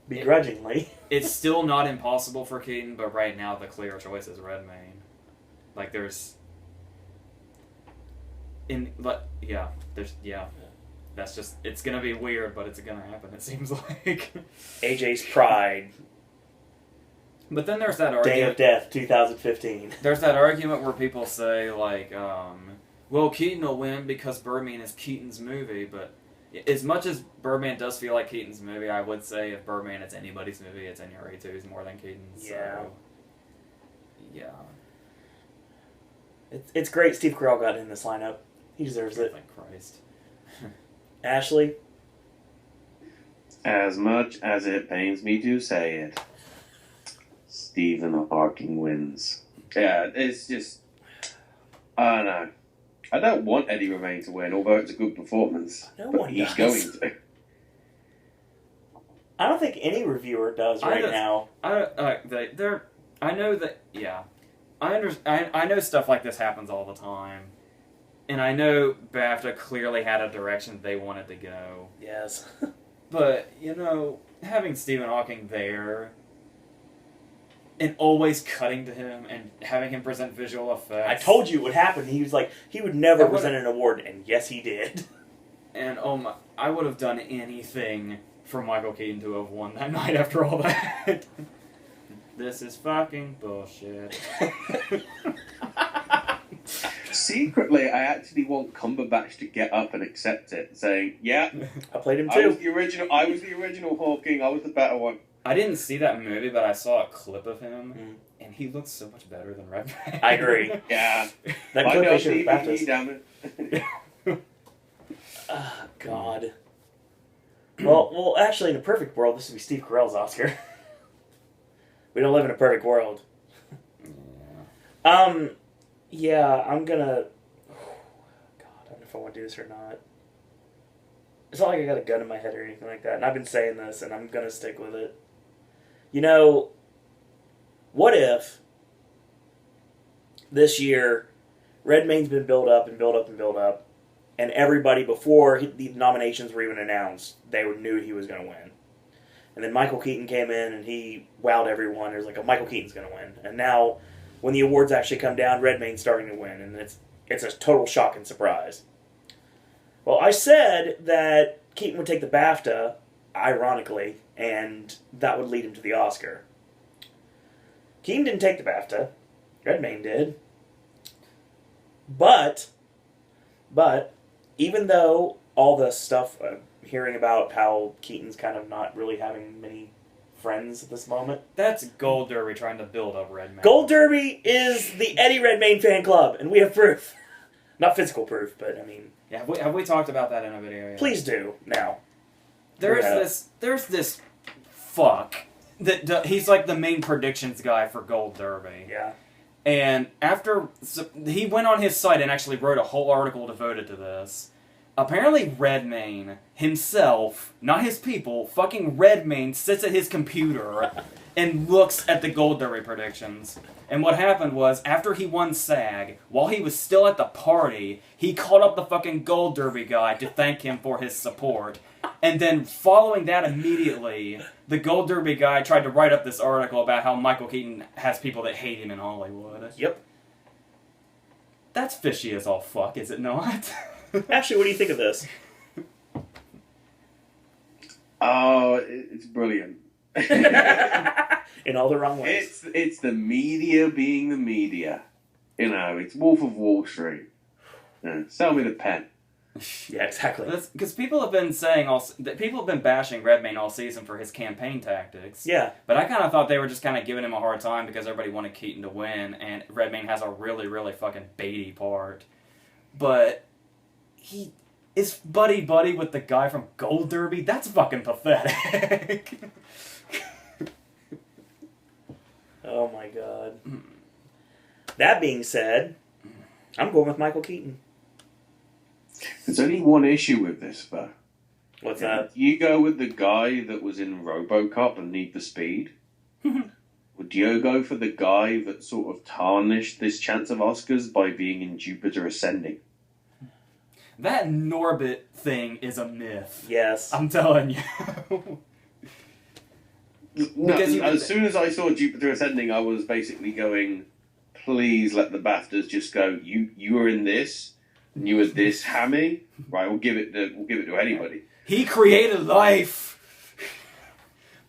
Begrudgingly. It's still not impossible for Keaton, but right now the clear choice is Redmayne. That's just, it's going to be weird, but it's going to happen, it seems like. AJ's Pride. But then there's that argument... Day of Death, 2015. There's that argument where people say, well, Keaton will win because Birdman is Keaton's movie, but as much as Birdman does feel like Keaton's movie, I would say if Birdman is anybody's movie, it's Inarritu's more than Keaton's. Yeah. So, yeah. It's great Steve Carell got in this lineup. He deserves it. Thank Christ. Ashley? As much as it pains me to say it, Stephen Hawking wins. Yeah, it's just... I don't know. I don't want Eddie Redmayne to win, although it's a good performance. But he's going to. I don't think any reviewer does now. I know that, yeah. I know stuff like this happens all the time. And I know BAFTA clearly had a direction they wanted to go. Yes. But, having Stephen Hawking there... and always cutting to him and having him present visual effects. I told you what happened. He was like, he would never present an award, and yes, he did. And I would have done anything for Michael Keaton to have won that night after all that. This is fucking bullshit. Secretly, I actually want Cumberbatch to get up and accept it, saying, "Yeah, I played him too. I was the original Hawking. I was the better one." I didn't see that movie, but I saw a clip of him, and He looks so much better than Redmayne. I agree. Yeah. That Find clip they out showed DVD, Baptist. damn it. Oh, God. Well, actually, in a perfect world, this would be Steve Carell's Oscar. We don't live in a perfect world. Yeah. Yeah, I'm gonna... God, I don't know if I want to do this or not. It's not like I got a gun in my head or anything like that, and I've been saying this, and I'm gonna stick with it. You know, what if this year Redmayne's been built up and built up and built up, and everybody before the nominations were even announced, they knew he was going to win. And then Michael Keaton came in and he wowed everyone. There's like, oh, Michael Keaton's going to win. And now, when the awards actually come down, Redmayne's starting to win, and it's a total shock and surprise. Well, I said that Keaton would take the BAFTA, ironically, and that would lead him to the Oscar. Keaton didn't take the BAFTA. Redmayne did. But, even though all the stuff hearing about how Keaton's kind of not really having many friends at this moment. That's Gold Derby trying to build up Redmayne. Gold Derby is the Eddie Redmayne fan club, and we have proof. Not physical proof, but I mean... Yeah, have we talked about that in a video yet? Please do, now. There's this fuck that he's like the main predictions guy for Gold Derby. Yeah. And he went on his site and actually wrote a whole article devoted to this. Apparently Redmayne himself, not his people, fucking Redmayne sits at his computer and looks at the Gold Derby predictions. And what happened was, after he won SAG, while he was still at the party, he called up the fucking Gold Derby guy to thank him for his support. And then, following that immediately, the Gold Derby guy tried to write up this article about how Michael Keaton has people that hate him in Hollywood. Yep. That's fishy as all fuck, is it not? Actually, what do you think of this? Oh, it's brilliant. In all the wrong ways. It's the media being the media. You know, it's Wolf of Wall Street. Yeah, sell me the pen. Yeah, exactly. Because people have been saying people have been bashing Redmayne all season for his campaign tactics. Yeah. But I kind of thought they were just kind of giving him a hard time because everybody wanted Keaton to win, and Redmayne has a really, really fucking baity part. But he is buddy-buddy with the guy from Gold Derby? That's fucking pathetic. Oh my god. That being said, I'm going with Michael Keaton. There's only one issue with this, though. What's that? You go with the guy that was in RoboCop and Need for Speed? Would you go for the guy that sort of tarnished this chance of Oscars by being in Jupiter Ascending? That Norbit thing is a myth. Yes. I'm telling you. No, as soon as I saw Jupiter Ascending, I was basically going, please let the BAFTAs just go, you were in this, and you were this hammy, right, we'll give it to anybody. He created life!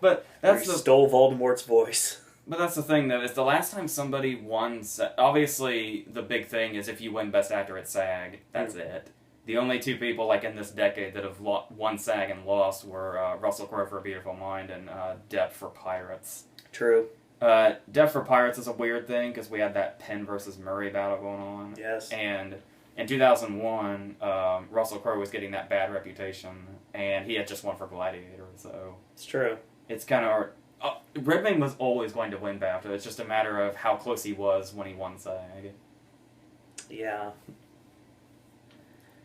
But that's He stole Voldemort's voice. But that's the thing, though, is the last time somebody won... Obviously, the big thing is if you win Best Actor at SAG, that's it. The only two people, like, in this decade that have won SAG and lost were Russell Crowe for A Beautiful Mind and Depp for Pirates. True. Depp for Pirates is a weird thing, because we had that Penn versus Murray battle going on. Yes. And in 2001, Russell Crowe was getting that bad reputation, and he had just won for Gladiator, so... It's true. It's kind of... Redmayne was always going to win BAFTA. It's just a matter of how close he was when he won SAG. Yeah.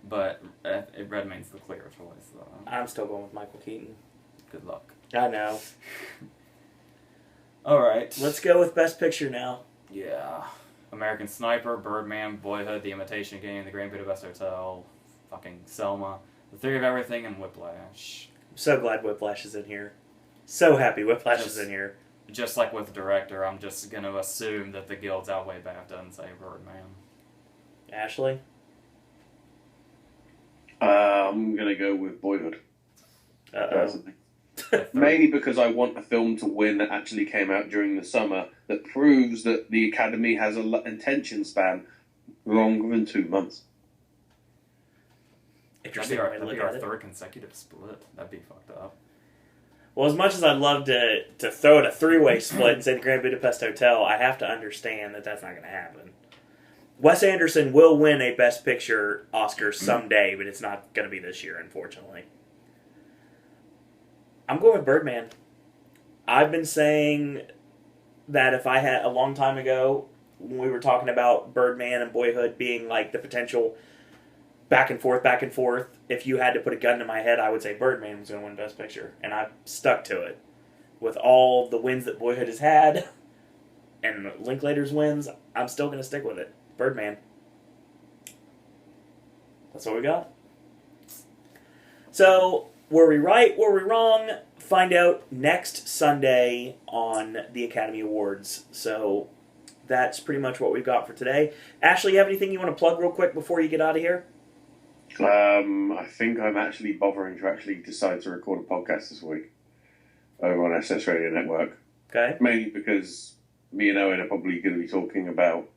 But Redmayne's the clear choice, though. I'm still going with Michael Keaton. Good luck. I know. Alright. Let's go with Best Picture now. Yeah. American Sniper, Birdman, Boyhood, The Imitation Game, The Grand Budapest Hotel, fucking Selma, The Theory of Everything, and Whiplash. I'm so glad Whiplash is in here. So happy Whiplash is in here. Just like with Director, I'm just going to assume that the guilds outweigh BAFTA and say Birdman. Ashley? I'm going to go with Boyhood. Uh-oh. Mainly because I want a film to win that actually came out during the summer that proves that the Academy has an attention span longer than 2 months. Interesting. That'd be our third consecutive split. That'd be fucked up. Well, as much as I'd love to throw it a three-way split and say the Grand Budapest Hotel, I have to understand that that's not going to happen. Wes Anderson will win a Best Picture Oscar someday, but it's not going to be this year, unfortunately. I'm going with Birdman. I've been saying that if I had a long time ago, when we were talking about Birdman and Boyhood being like the potential back and forth, if you had to put a gun to my head, I would say Birdman was going to win Best Picture. And I've stuck to it. With all the wins that Boyhood has had, and Linklater's wins, I'm still going to stick with it. Birdman. That's what we got. So, were we right? Were we wrong? Find out next Sunday on the Academy Awards. So, that's pretty much what we've got for today. Ashley, you have anything you want to plug real quick before you get out of here? I think I'm actually bothering to actually decide to record a podcast this week over on SS Radio Network. Okay. Mainly because me and Owen are probably going to be talking about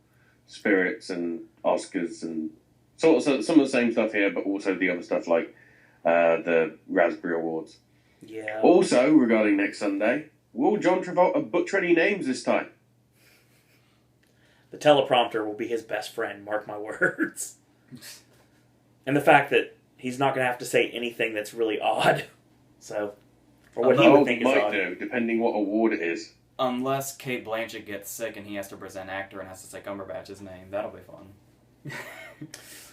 spirits and Oscars and sort of some of the same stuff here, but also the other stuff like the Raspberry Awards. Yeah. Also, regarding next Sunday, will John Travolta butcher any names this time? The teleprompter will be his best friend, mark my words. And the fact that he's not going to have to say anything that's really odd. So, or what he would think is might odd. do, depending what award it is. Unless Kate Blanchett gets sick and he has to present actor and has to say Cumberbatch's name. That'll be fun.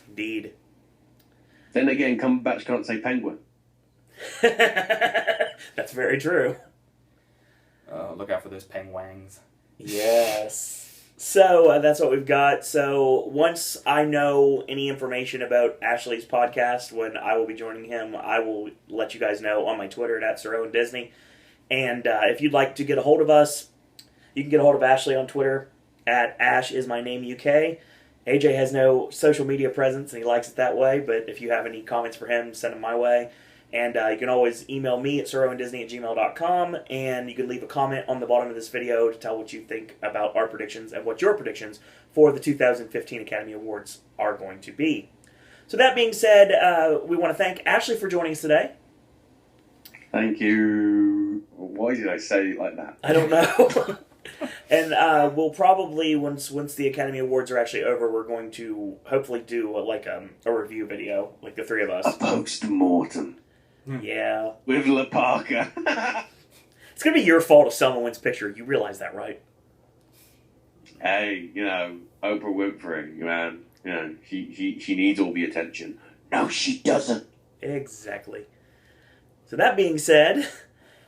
Indeed. Then again, Cumberbatch can't say penguin. That's very true. Look out for those penguins. Yes. So, that's what we've got. So, once I know any information about Ashley's podcast, when I will be joining him, I will let you guys know on my Twitter at Sir Owen Disney. And if you'd like to get a hold of us, you can get a hold of Ashley on Twitter at AshIsMyNameUK. AJ has no social media presence, and he likes it that way, but if you have any comments for him, send them my way. And you can always email me at SirOwenDisney@gmail.com, and you can leave a comment on the bottom of this video to tell what you think about our predictions and what your predictions for the 2015 Academy Awards are going to be. So that being said, we want to thank Ashley for joining us today. Thank you. Why did I say it like that? I don't know. And we'll probably, once the Academy Awards are actually over, we're going to hopefully do a review video, like the three of us. A post-mortem. Yeah. With La Parker. It's going to be your fault if someone wins picture. You realize that, right? Hey, Oprah Winfrey, man. She needs all the attention. No, she doesn't. Exactly. So that being said,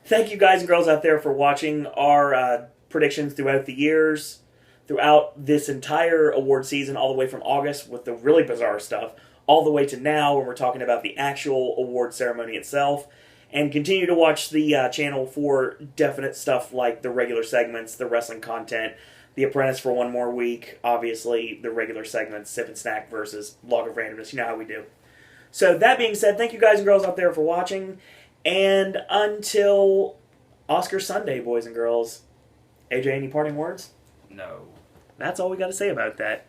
thank you guys and girls out there for watching our predictions throughout the years, throughout this entire award season, all the way from August with the really bizarre stuff, all the way to now when we're talking about the actual award ceremony itself. And continue to watch the channel for definite stuff like the regular segments, the wrestling content, The Apprentice for one more week, obviously the regular segments, Sip and Snack versus Log of Randomness. You know how we do. So that being said, thank you guys and girls out there for watching. And until Oscar Sunday, boys and girls, AJ, any parting words? No. That's all we got to say about that.